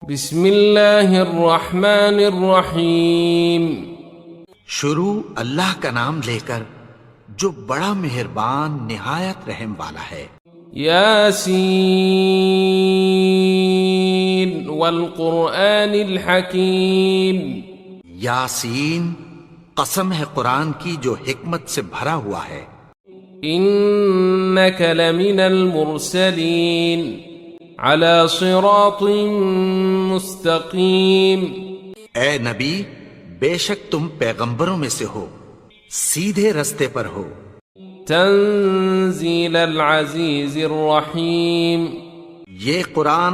بسم اللہ الرحمن الرحیم. شروع اللہ کا نام لے کر جو بڑا مہربان نہایت رحم والا ہے. یاسین والقرآن الحکیم. یاسین، قسم ہے قرآن کی جو حکمت سے بھرا ہوا ہے. انک لمن المرسلین على صراط مستقیم. اے نبی، بے شک تم پیغمبروں میں سے ہو، سیدھے رستے پر ہو. تنزیل العزیز الرحیم. یہ قرآن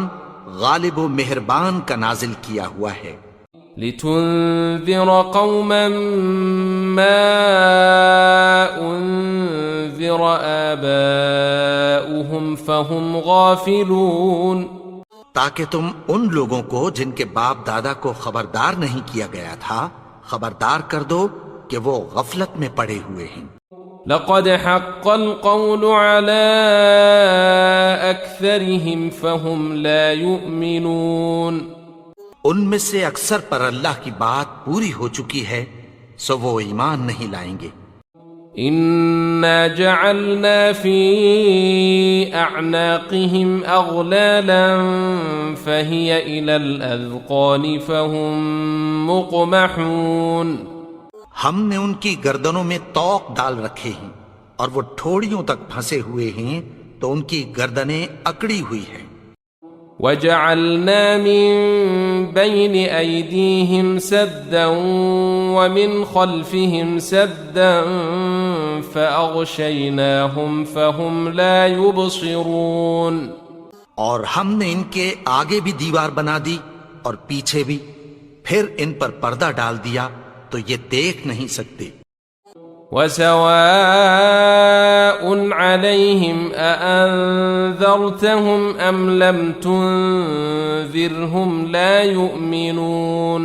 غالب و مہربان کا نازل کیا ہوا ہے. لتنذر قوما ما انذر آباؤهم فهم غافلون. تاکہ تم ان لوگوں کو جن کے باپ دادا کو خبردار نہیں کیا گیا تھا خبردار کر دو کہ وہ غفلت میں پڑے ہوئے ہیں. لقد حق القول على أكثرهم فهم لا يؤمنون. ان میں سے اکثر پر اللہ کی بات پوری ہو چکی ہے سو وہ ایمان نہیں لائیں گے. إنا جعلنا في أعناقهم أغلالا فهي إلى الأذقان فهم مقمحون. ہم نے ان کی گردنوں میں طوق ڈال رکھے ہیں اور وہ ٹھوڑیوں تک پھنسے ہوئے ہیں تو ان کی گردنیں اکڑی ہوئی ہیں. وجعلنا من بين أيديهم سدا ومن خلفهم سدا فأغشيناهم فهم لا يبصرون. اور ہم نے ان کے آگے بھی دیوار بنا دی اور پیچھے بھی، پھر ان پر پردہ ڈال دیا تو یہ دیکھ نہیں سکتے. وسواء عليهم أأنذرتهم أم لم تنذرهم لا يؤمنون.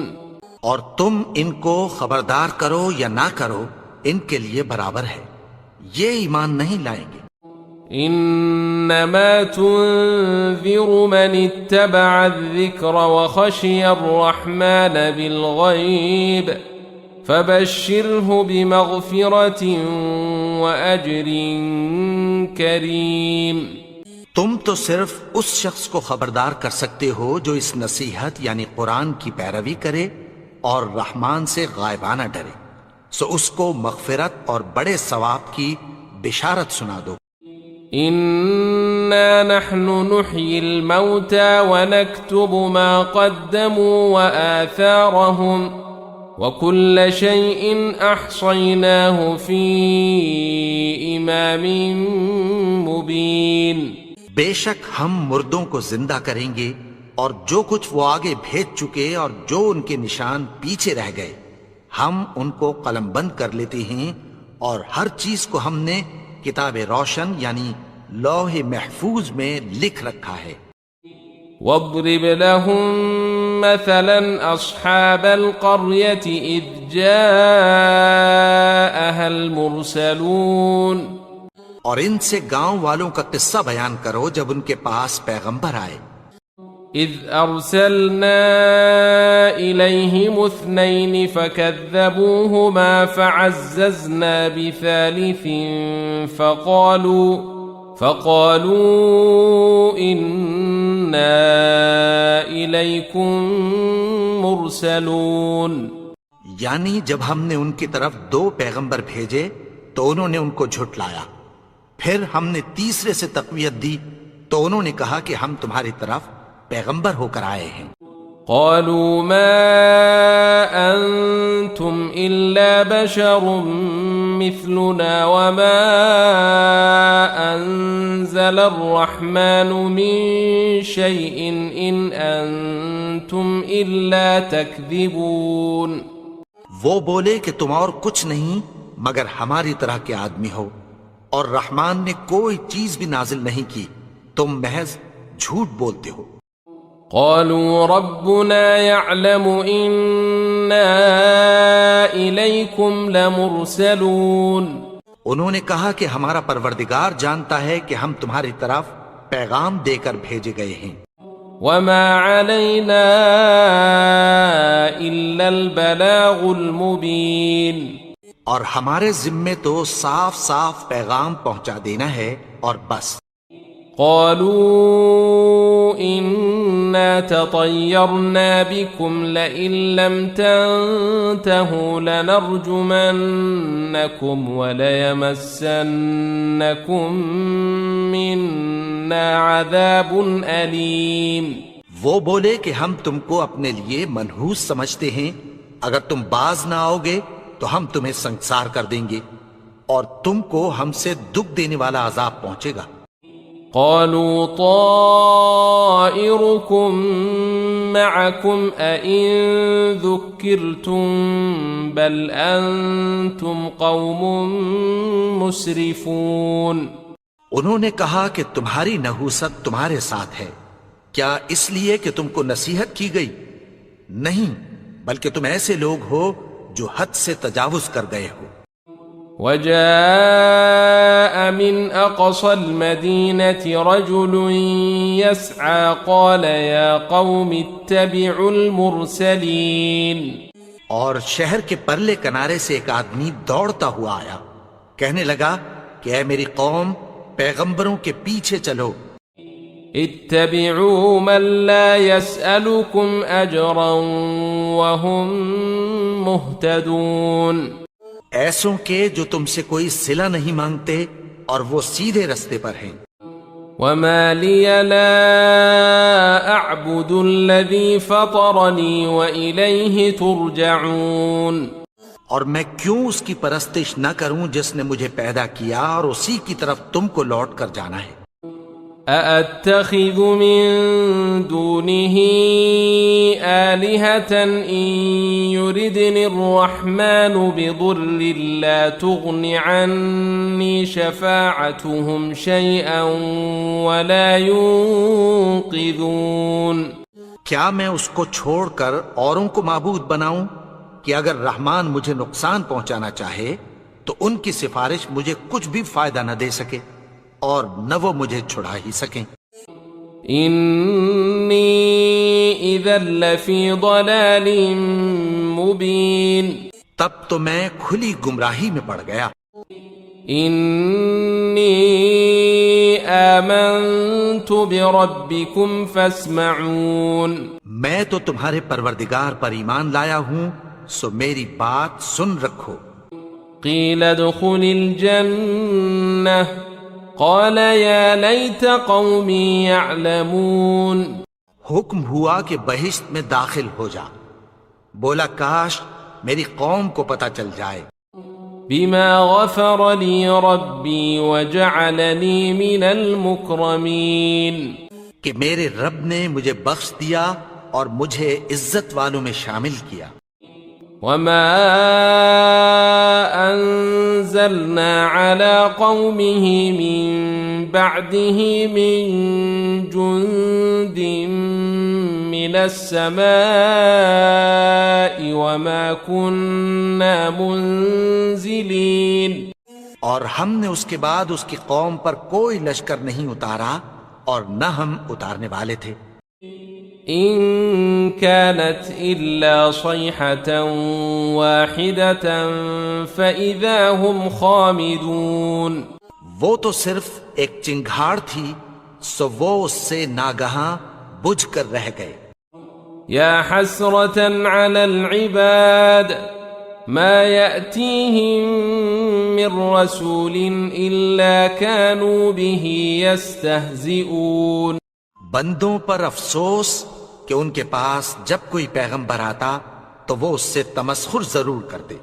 اور تم ان کو خبردار کرو یا نہ کرو ان کے لیے برابر ہے، یہ ایمان نہیں لائیں گے. انما تنذر من اتبع الذكر وخشي الرحمن بالغيب فبشره بمغفرة وأجر كريم. تم تو صرف اس شخص کو خبردار کر سکتے ہو جو اس نصیحت یعنی قرآن کی پیروی کرے اور رحمان سے غائبانہ ڈرے، سو اس کو مغفرت اور بڑے ثواب کی بشارت سنا دو. إنا نحن نحيي الموتى ونكتب ما قدموا وآثارهم وكل شيء أحصيناه في إمام مبين. بے شک ہم مردوں کو زندہ کریں گے اور جو کچھ وہ آگے بھیج چکے اور جو ان کے نشان پیچھے رہ گئے ہم ان کو قلم بند کر لیتے ہیں اور ہر چیز کو ہم نے کتاب روشن یعنی لوح محفوظ میں لکھ رکھا ہے. واضرب لهم مثلا أصحاب القرية إذ جاءها المرسلون. اور ان سے گاؤں والوں کا قصہ بیان کرو جب ان کے پاس پیغمبر آئے. إذ أرسلنا إليهم 2 فكذبوهما فعززنا بثالث فقالوا إنا إليكم مرسلون. یعنی جب ہم نے ان کی طرف 2 پیغمبر بھیجے تو انہوں نے ان کو جھٹلایا، پھر ہم نے تیسرے سے تقویت دی تو انہوں نے کہا کہ ہم تمہاری طرف پیغمبر ہو کر آئے ہیں. قالوا ما أنتم إلا بشر مثلنا وما أنزل الرحمن من شيء إن أنتم إلا تكذبون. وہ بولے کہ تم اور کچھ نہیں مگر ہماری طرح کے آدمی ہو اور رحمان نے کوئی چیز بھی نازل نہیں کی، تم محض جھوٹ بولتے ہو. قالوا ربنا يعلم إنا إليكم لمرسلون. انہوں نے کہا کہ ہمارا پروردگار جانتا ہے کہ ہم تمہاری طرف پیغام دے کر بھیجے گئے ہیں. وما علينا إلا البلاغ المبين اور ہمارے ذمے تو صاف صاف پیغام پہنچا دینا ہے اور بس۔ قالوا إنا تطيرنا بكم لئن لم تنتهوا لنرجمنكم وليمسنكم منا عذاب أليم۔ وہ بولے کہ ہم تم کو اپنے لیے منحوس سمجھتے ہیں، اگر تم باز نہ آؤ گے تو ہم تمہیں سنسار کر دیں گے اور تم کو ہم سے دکھ دینے والا عذاب پہنچے گا۔ قالوا طائركم معكم أئن ذكرتم بل أنتم قوم مسرفون۔ انہوں نے کہا کہ تمہاری نحوست تمہارے ساتھ ہے، کیا اس لیے کہ تم کو نصیحت کی گئی؟ نہیں، بلکہ تم ایسے لوگ ہو جو حد سے تجاوز کر گئے ہو۔ وجاء من أقصى المدينة رجل يسعى قال يا قوم اتبعوا المرسلين۔ اور شہر کے پرلے کنارے سے ایک آدمی دوڑتا ہوا آیا، کہنے لگا کہ اے میری قوم، پیغمبروں کے پیچھے چلو۔ اتبعوا من لا يسألكم أجرا وهم مهتدون۔ ایسوں کے جو تم سے کوئی صلہ نہیں مانگتے اور وہ سیدھے رستے پر ہیں۔ وما لي لا أعبد الذي فطرني وإليه ترجعون۔ اور میں کیوں اس کی پرستش نہ کروں جس نے مجھے پیدا کیا اور اسی کی طرف تم کو لوٹ کر جانا ہے۔ أأتخذ من دونه آلهة إن يردني الرحمن بضر لا تغن عني شفاعتهم شيئا ولا ينقذون۔ کیا میں اس کو چھوڑ کر اوروں کو معبود بناؤں کہ اگر رحمان مجھے نقصان پہنچانا چاہے تو ان کی سفارش مجھے کچھ بھی فائدہ نہ دے سکے اور نہ وہ مجھے چھڑا ہی سکیں۔ انی اذا لفی ضلال مبین۔ تب تو میں کھلی گمراہی میں پڑ گیا۔ انی آمنت بربکم فاسمعون۔ میں تو تمہارے پروردگار پر ایمان لایا ہوں، سو میری بات سن رکھو۔ قیل ادخل الجنہ قال یا لیت قومی یعلمون۔ حکم ہوا کہ بہشت میں داخل ہو جا، بولا کاش میری قوم کو پتہ چل جائے۔ بما غفر لی ربی وجعلنی من المکرمین۔ کہ میرے رب نے مجھے بخش دیا اور مجھے عزت والوں میں شامل کیا۔ وما انزلنا على قومه من بعده من جند من السماء وما كنا منزلين۔ اور ہم نے اس کے بعد اس کی قوم پر کوئی لشکر نہیں اتارا اور نہ ہم اتارنے والے تھے۔ إن كانت إلا صيحة واحدة فإذا هم خامدون۔ وہ تو صرف ایک چنگھاڑ تھی، سو وہ اس سے ناگہاں بجھ کر رہ گئے۔ يا حسرة على العباد ما يأتيهم من رسول إلا كانوا به يستهزئون۔ بندوں پر افسوس کہ ان کے پاس جب کوئی پیغمبر آتا تو وہ اس سے تمسخر ضرور کرتے۔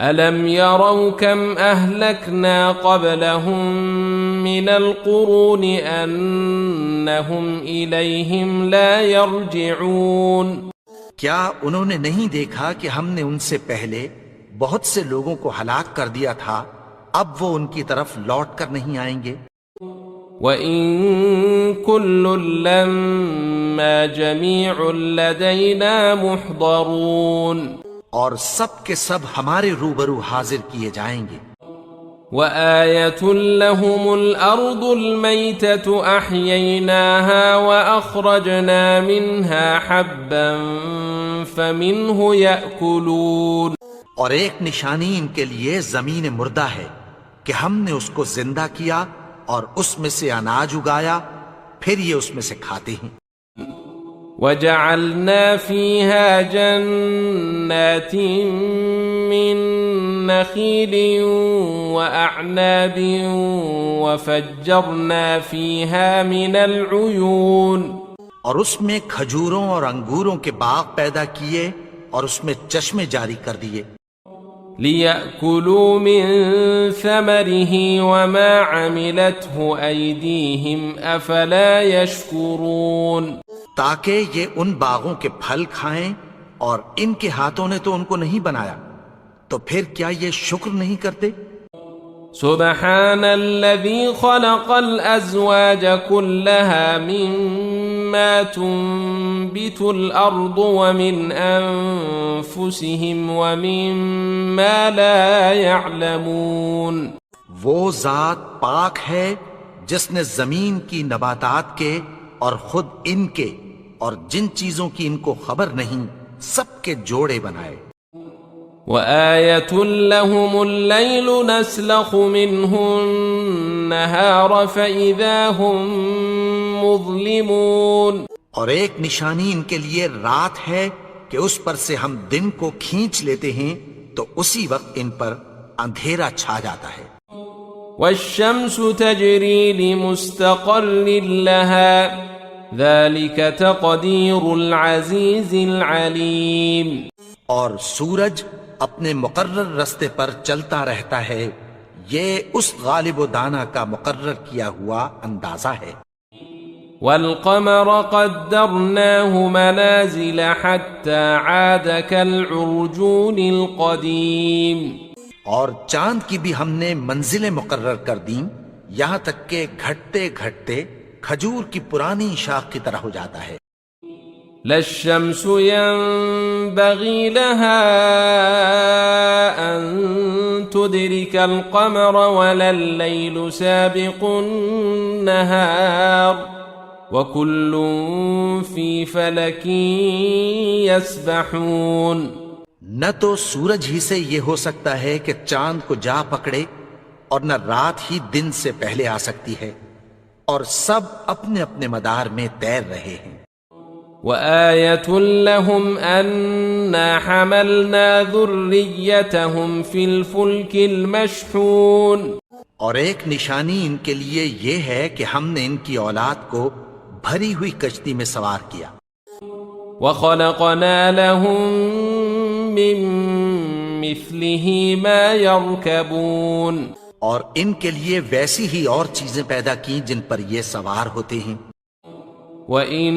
أَلَمْ يَرَوْا كَمْ أَهْلَكْنَا قَبْلَهُمْ مِنَ الْقُرُونِ أَنَّهُمْ إِلَيْهِمْ لَا يَرْجِعُونَ۔ کیا انہوں نے نہیں دیکھا کہ ہم نے ان سے پہلے بہت سے لوگوں کو ہلاک کر دیا تھا، اب وہ ان کی طرف لوٹ کر نہیں آئیں گے۔ وَإِن كُلٌّ لَّمَّا جَمِيعٌ لَّدَيْنَا مُحْضَرُونَ۔ اور سب کے سب ہمارے روبرو حاضر کیے جائیں گے۔ وآية لهم الأرض الميتة أحييناها وأخرجنا منها حبا فمنه يأكلون اور ایک نشانی ان کے لیے زمین مردہ ہے کہ ہم نے اس کو زندہ کیا اور اس میں سے اناج اگایا، پھر یہ اس میں سے کھاتے ہیں۔ وجعلنا فيها جنات من نخيل وأعناب وفجرنا فيها من العيون، اور اس میں کھجوروں اور انگوروں کے باغ پیدا کیے اور اس میں چشمے جاری کر دیے، ليأكلوا من ثمره وما عملته أيديهم أفلا يشكرون، تاکہ یہ ان باغوں کے پھل کھائیں، اور ان کے ہاتھوں نے تو ان کو نہیں بنایا، تو پھر کیا یہ شکر نہیں کرتے؟ سبحان الذي خلق الأزواج كلها مما تنبت الأرض ومن أنفسهم ومما لا يعلمون، وہ ذات پاک ہے جس نے زمین کی نباتات کے اور خود ان کے اور جن چیزوں کی ان کو خبر نہیں سب کے جوڑے بنائے۔ وآية لهم الليل نسلخ منه النهار فإذا هم مظلمون، اور ایک نشانی ان کے لیے رات ہے کہ اس پر سے ہم دن کو کھینچ لیتے ہیں تو اسی وقت ان پر اندھیرا چھا جاتا ہے۔ والشمس تجري لمستقر لها ذلك تقدير العزيز العليم، اور سورج اپنے مقرر رستے پر چلتا رہتا ہے، یہ اس غالب و دانا کا مقرر کیا ہوا اندازہ ہے۔ والقمر قدرناه منازل حتى عاد كالعرجون القديم، اور چاند کی بھی ہم نے منزلیں مقرر کر دیں یہاں تک کہ گھٹتے گھٹتے کھجور کی پرانی شاخ کی طرح ہو جاتا ہے۔ لا الشمس ينبغي لها أن تدرك القمر ولا الليل سابق النهار وكل في فلك يسبحون، نہ تو سورج ہی سے یہ ہو سکتا ہے کہ چاند کو جا پکڑے، اور نہ رات ہی دن سے پہلے آ سکتی ہے، اور سب اپنے اپنے مدار میں تیر رہے ہیں۔ وآية لهم أنا حملنا ذريتهم في الفلك المشحون، اور ایک نشانی ان کے لیے یہ ہے کہ ہم نے ان کی اولاد کو بھری ہوئی کشتی میں سوار کیا۔ وخلقنا لهم من مثله ما يركبون، اور ان کے لیے ویسی ہی اور چیزیں پیدا کی جن پر یہ سوار ہوتے ہیں۔ وَإِن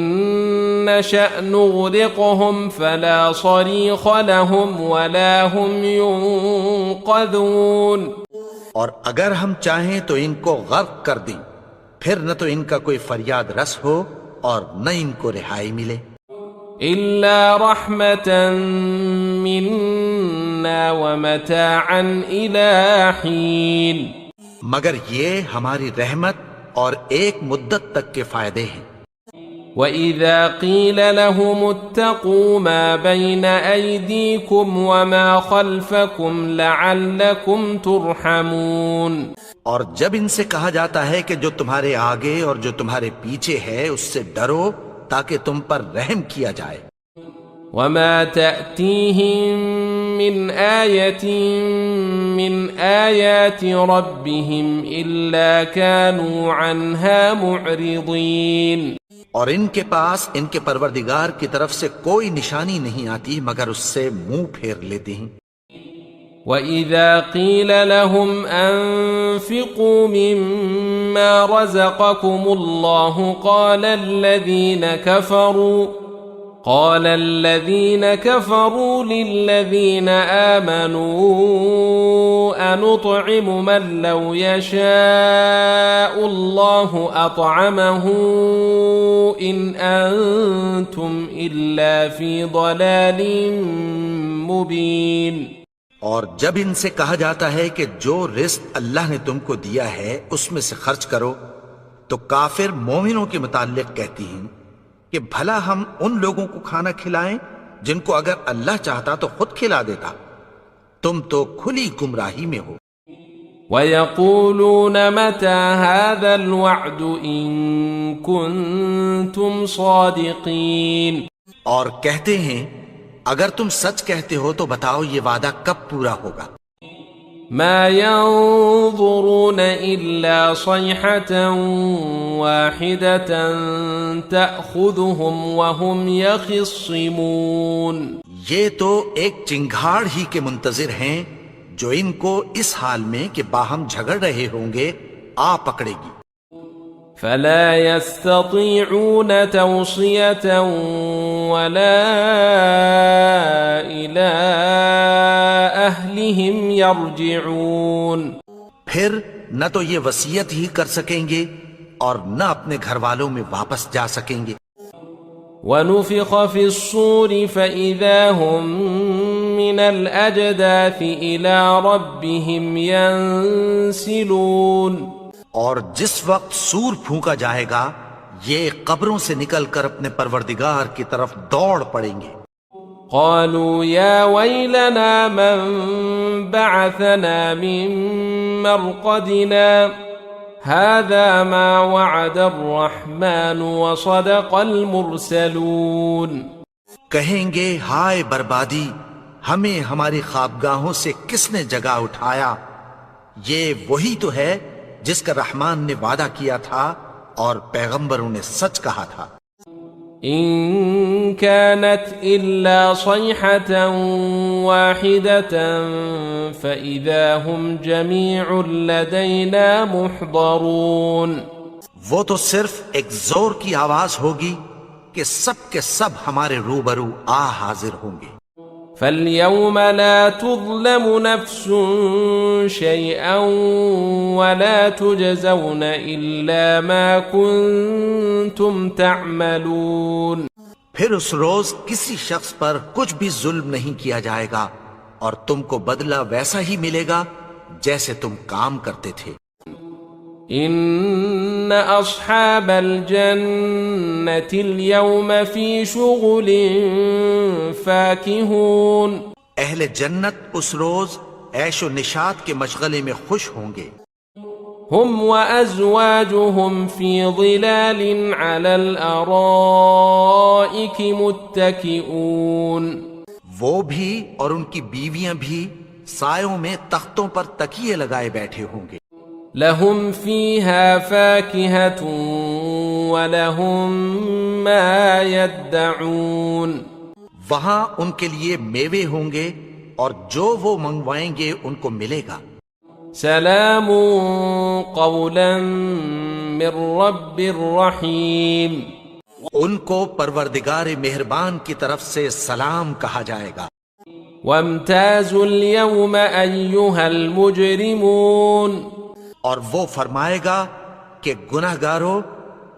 نَّشَأْ نُغْرِقْهُمْ فَلَا صَرِيخَ لَهُمْ وَلَا هُمْ يُنقَذُونَ، اور اگر ہم چاہیں تو ان کو غرق کر دیں، پھر نہ تو ان کا کوئی فریاد رس ہو اور نہ ان کو رہائی ملے۔ إِلَّا رَحْمَةً مِّنَّا وَمَتَاعًا إِلَىٰ حِينٍ، مگر یہ ہماری رحمت اور ایک مدت تک کے فائدے ہیں۔ وَإِذَا قِيلَ لَهُمُ اتَّقُوا مَا بَيْنَ أَيْدِيكُمْ وَمَا خَلْفَكُمْ لَعَلَّكُمْ تُرْحَمُونَ، اور جب ان سے کہا جاتا ہے کہ جو تمہارے آگے اور جو تمہارے پیچھے ہے اس سے ڈرو تاکہ تم پر رحم کیا جائے۔ وَمَا تَأْتِيهِم مِّنْ آيَةٍ مِّنْ آيَاتِ رَبِّهِمْ إِلَّا كَانُوا عَنْهَا مُعْرِضِينَ، اور ان کے پاس ان کے پروردگار کی طرف سے کوئی نشانی نہیں آتی مگر اس سے منہ پھیر لیتے ہیں۔ وَإِذَا قِيلَ لَهُمْ أَنفِقُوا مِمَّا رَزَقَكُمُ اللَّهُ قَالَ الَّذِينَ كَفَرُوا لِلَّذِينَ آمَنُوا أَنُطْعِمُ مَن لَّوْ يَشَاءُ اللَّهُ أَطْعَمَهُ إِنْ أَنتُمْ إِلَّا فِي ضَلَالٍ مُّبِينٍ، اور جب ان سے کہا جاتا ہے کہ جو رزق اللہ نے تم کو دیا ہے اس میں سے خرچ کرو، تو کافر مومنوں کے متعلق کہتی ہیں کہ بھلا ہم ان لوگوں کو کھانا کھلائیں جن کو اگر اللہ چاہتا تو خود کھلا دیتا، تم تو کھلی گمراہی میں ہو۔ وَيَقُولُونَ مَتَى هَذَا الْوَعْدُ إِن كُنتُمْ صَادِقِينَ، اور کہتے ہیں اگر تم سچ کہتے ہو تو بتاؤ یہ وعدہ کب پورا ہوگا۔ مَا يَنظُرُونَ إِلَّا صَيْحَةً وَاحِدَةً تَأْخُذُهُمْ وَهُمْ يَخِصِّمُونَ، یہ تو ایک چنگھاڑ ہی کے منتظر ہیں جو ان کو اس حال میں کہ باہم جھگڑ رہے ہوں گے آ پکڑے گی۔ فَلَا يَسْتَطِيعُونَ تَوْصِيَةً وَلَا إِلَىٰ أَهْلِهِمْ يَرْجِعُونَ، پھر نہ تو یہ وصیت ہی کر سکیں گے اور نہ اپنے گھر والوں میں واپس جا سکیں گے۔ وَنُفِخَ فِي الصُّورِ فَإِذَا هُم مِّنَ الْأَجْدَاثِ إِلَىٰ رَبِّهِمْ يَنسِلُونَ، اور جس وقت سور پھونکا جائے گا یہ قبروں سے نکل کر اپنے پروردگار کی طرف دوڑ پڑیں گے۔ قالوا يا ويلنا من بعثنا من مرقدنا هذا ما وعد الرحمن وصدق المرسلون، کہیں گے ہائے بربادی، ہمیں ہماری خوابگاہوں سے کس نے جگا اٹھایا، یہ وہی تو ہے جس کا رحمان نے وعدہ کیا تھا اور پیغمبروں نے سچ کہا تھا۔ إن كانت إلا صيحة واحدة فإذا هم جميع لدينا محضرون، وہ تو صرف ایک زور کی آواز ہوگی کہ سب کے سب ہمارے روبرو آ حاضر ہوں گے۔ فَالْيَوْمَ لَا تُظْلَمُ نَفْسٌ شَيْئًا وَلَا تُجْزَوْنَ إِلَّا مَا كُنتُمْ تَعْمَلُونَ، پھر اس روز کسی شخص پر کچھ بھی ظلم نہیں کیا جائے گا اور تم کو بدلہ ویسا ہی ملے گا جیسے تم کام کرتے تھے۔ إن أصحاب الجنة اليوم في شغل فاكهون، اہل جنت اس روز عیش و نشاط کے مشغلے میں خوش ہوں گے۔ هم وأزواجهم في ظلال على الأرائك متكئون، وہ بھی اور ان کی بیویاں بھی سایوں میں تختوں پر تکیے لگائے بیٹھے ہوں گے۔ لهم فيها فاكهة ولهم ما يدعون، وہاں ان کے لیے میوے ہوں گے اور جو وہ منگوائیں گے ان کو ملے گا۔ سلام قولا من رب رحیم، ان کو پروردگار مہربان کی طرف سے سلام کہا جائے گا۔ وامتازوا اليوم أيها المجرمون، اور وہ فرمائے گا کہ گناہگارو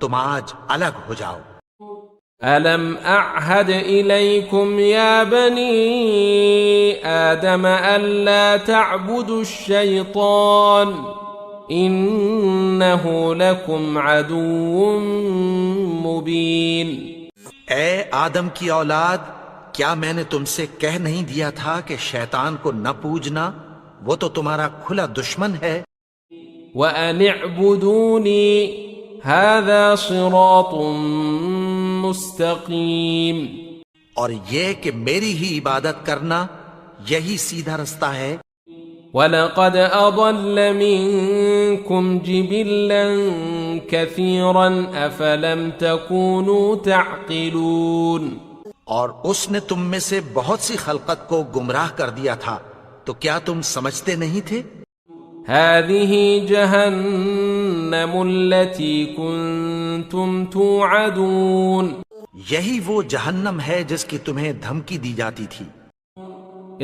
تم آج الگ ہو جاؤ۔ ألم أعهد إليكم يا بني آدم ألا تعبدوا الشيطان إنه لكم عدو مبين، اے آدم کی اولاد، کیا میں نے تم سے کہہ نہیں دیا تھا کہ شیطان کو نہ پوجنا، وہ تو تمہارا کھلا دشمن ہے۔ وَأَنِ اعْبُدُونِي هَذَا صِرَاطٌ مُسْتَقِيمٌ، اور یہ کہ میری ہی عبادت کرنا یہی سیدھا رستہ ہے۔ وَلَقَدْ أَضَلَّ مِنكُمْ جِبِلًّا كَثِيرًا أَفَلَمْ تَكُونُوا تَعْقِلُونَ، اور اس نے تم میں سے بہت سی خلقت کو گمراہ کر دیا تھا، تو کیا تم سمجھتے نہیں تھے؟ هذه جهنم التي كنتم توعدون، یہی وہ جہنم ہے جس کی تمہیں دھمکی دی جاتی تھی۔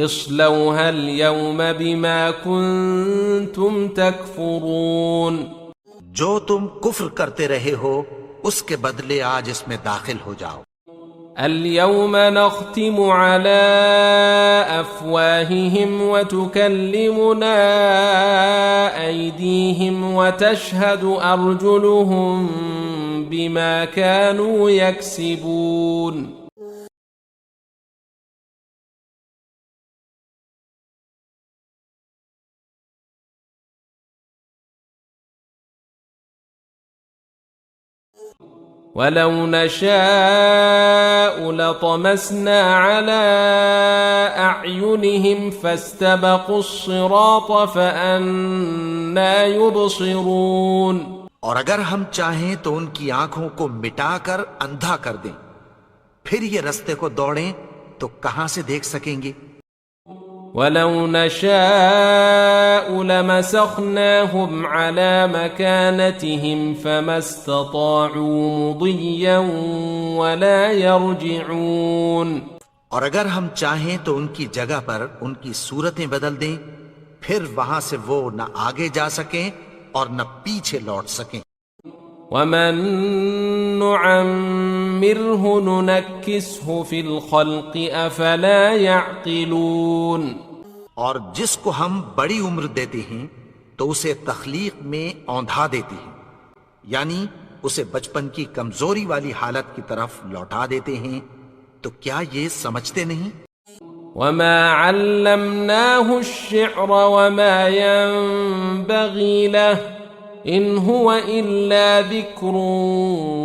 اصلوها اليوم بما كنتم تكفرون، جو تم کفر کرتے رہے ہو اس کے بدلے آج اس میں داخل ہو جاؤ۔ اليوم نختم على أفواههم وتكلمنا أيديهم وتشهد أرجلهم بما كانوا يكسبون ولو نشاء لطمسنا على أعينهم فاستبقوا الصراط فأنى يبصرون اور اگر ہم چاہیں تو ان کی آنکھوں کو مٹا کر اندھا کر دیں، پھر یہ رستے کو دوڑیں تو کہاں سے دیکھ سکیں گے؟ ولو نشاء لمسخناهم على مكانتهم فما استطاعوا مضيا ولا يرجعون اور اگر ہم چاہیں تو ان کی جگہ پر ان کی صورتیں بدل دیں، پھر وہاں سے وہ نہ آگے جا سکیں اور نہ پیچھے لوٹ سکیں۔ ومن نعمره ننكسه في الخلق أفلا يعقلون اور جس کو ہم بڑی عمر دیتے ہیں تو اسے تخلیق میں اوندھا دیتے ہیں، یعنی اسے بچپن کی کمزوری والی حالت کی طرف لوٹا دیتے ہیں، تو کیا یہ سمجھتے نہیں؟ وما علمناه الشعر وما ينبغي له إن هو إلا ذكر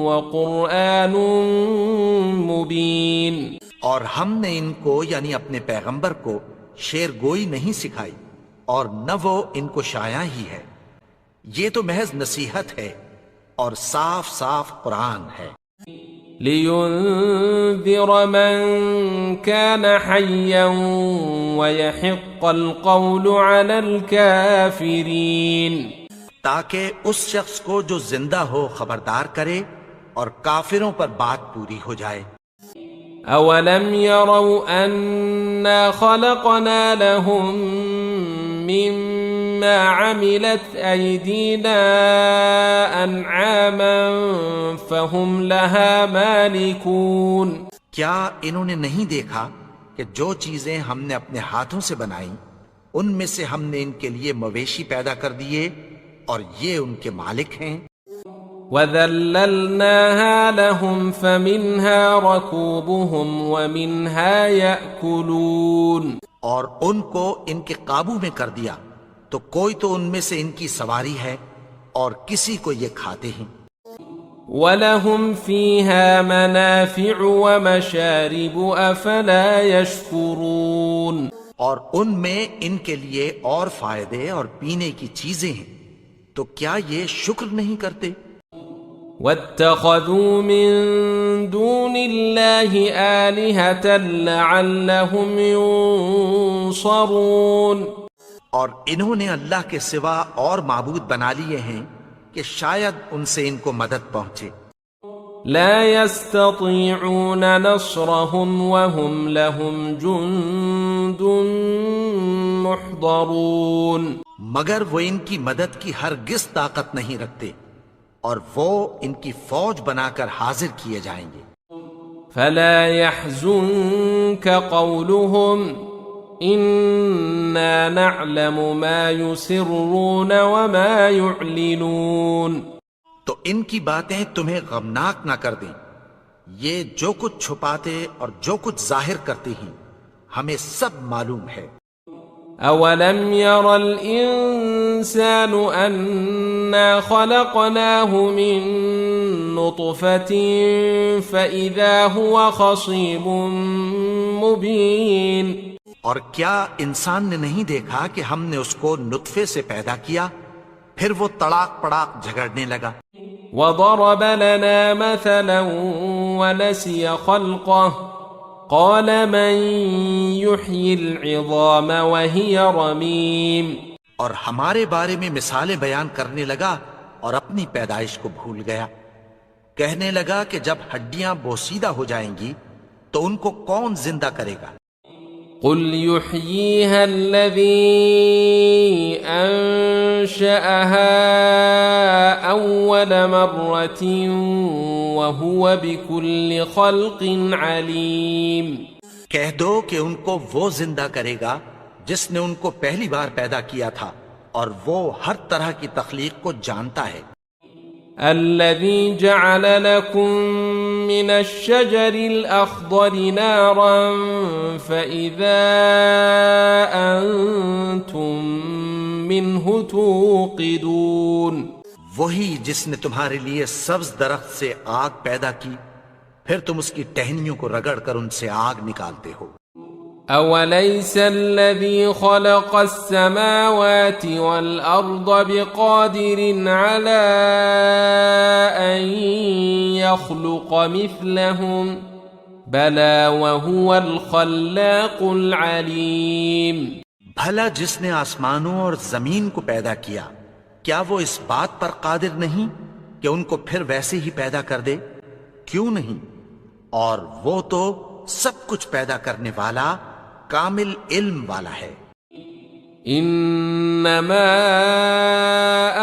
وقرآن مبين اور ہم نے ان کو یعنی اپنے پیغمبر کو شعر گوئی نہیں سکھائی اور نہ وہ ان کو شایع ہی ہے، یہ تو محض نصیحت ہے اور صاف صاف قرآن ہے۔ لينذر من كان حيا ويحق القول على الكافرين تاکہ اس شخص کو جو زندہ ہو خبردار کرے اور کافروں پر بات پوری ہو جائے۔ أولم يروا أنا خلقنا لهم مما عملت أيدينا أنعاما فهم لها مالكون کیا انہوں نے نہیں دیکھا کہ جو چیزیں ہم نے اپنے ہاتھوں سے بنائیں ان میں سے ہم نے ان کے لیے مویشی پیدا کر دیے اور یہ ان کے مالک ہیں۔ وَذَلَّلْنَاهَا لَهُمْ فَمِنْهَا رَكُوبُهُمْ وَمِنْهَا يَأْكُلُونَ اور ان کو ان کے قابو میں کر دیا تو کوئی تو ان میں سے ان کی سواری ہے اور کسی کو یہ کھاتے ہیں۔ وَلَهُمْ فِيهَا مَنَافِعُ وَمَشَارِبُ أَفَلَا يَشْكُرُونَ اور ان میں ان کے لیے اور فائدے اور پینے کی چیزیں ہیں، تو کیا یہ شکر نہیں کرتے؟ وَاتَّخَذُوا مِن دُونِ اللَّهِ آلِهَةً لَعَلَّهُمْ يُنصَرُونَ اور انہوں نے اللہ کے سوا اور معبود بنا لیے ہیں کہ شاید ان سے ان کو مدد پہنچے۔ لا يستطيعون نصرهم وهم لهم جند محضرون مگر وہ ان کی مدد کی ہرگز طاقت نہیں رکھتے اور وہ ان کی فوج بنا کر حاضر کیے جائیں گے۔ فلا يحزنك قولهم إنا نعلم ما يسرون وما يعلنون تو ان کی باتیں تمہیں غمناک نہ کر دیں، یہ جو کچھ چھپاتے اور جو کچھ ظاہر کرتے ہیں ہمیں سب معلوم ہے۔ أولم ير الإنسان أنا خلقناه من نطفة فإذا هو خصيم مبين اور کیا انسان نے نہیں دیکھا کہ ہم نے اس کو نطفے سے پیدا کیا پھر وہ تڑاک پڑاک جھگڑنے لگا۔ وضرب لنا مثلا ونسي خلقه قال من يحيي العظام وهي رميم اور ہمارے بارے میں مثالیں بیان کرنے لگا اور اپنی پیدائش کو بھول گیا، کہنے لگا کہ جب ہڈیاں بوسیدہ ہو جائیں گی تو ان کو کون زندہ کرے گا؟ قل يحييها الذي أنشأها أول مرة وهو بكل خلق عليم. کہہ دو کہ ان کو وہ زندہ کرے گا جس نے ان کو پہلی بار پیدا کیا تھا اور وہ ہر طرح کی تخلیق کو جانتا ہے. الذي جعل لكم من الشجر الأخضر نارا فإذا أنتم منه توقدون. وہی جس نے تمہارے لیے سبز درخت سے آگ پیدا کی پھر تم اس کی ٹہنیوں کو رگڑ کر ان سے آگ نکالتے ہو. أوليس الذي خلق السماوات والأرض بقادر على أن يخلق مثلهم بلى وهو الخلاق العليم. بھلا جس نے آسمانوں اور زمین کو پیدا کیا کیا وہ اس بات پر قادر نہیں کہ ان کو پھر ویسے ہی پیدا کر دے؟ کیوں نہیں؟ اور وہ تو سب کچھ پیدا کرنے والا کامل علم والا ہے. انما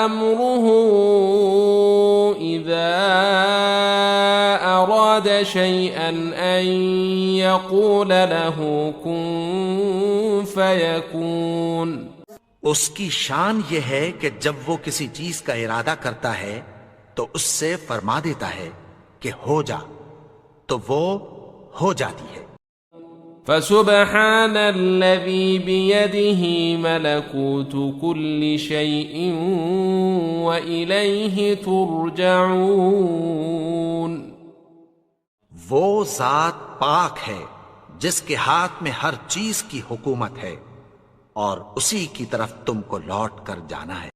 امره اذا اراد شيئا ان يقول له كن فيكون. اس کی شان یہ ہے کہ جب وہ کسی چیز کا ارادہ کرتا ہے تو اس سے فرما دیتا ہے کہ ہو جا، تو وہ ہو جاتی ہے. فسبحان الذي بيده ملكوت كل شيء وإليه ترجعون. وہ ذات پاک ہے جس کے ہاتھ میں ہر چیز کی حکومت ہے اور اسی کی طرف تم کو لوٹ کر جانا ہے.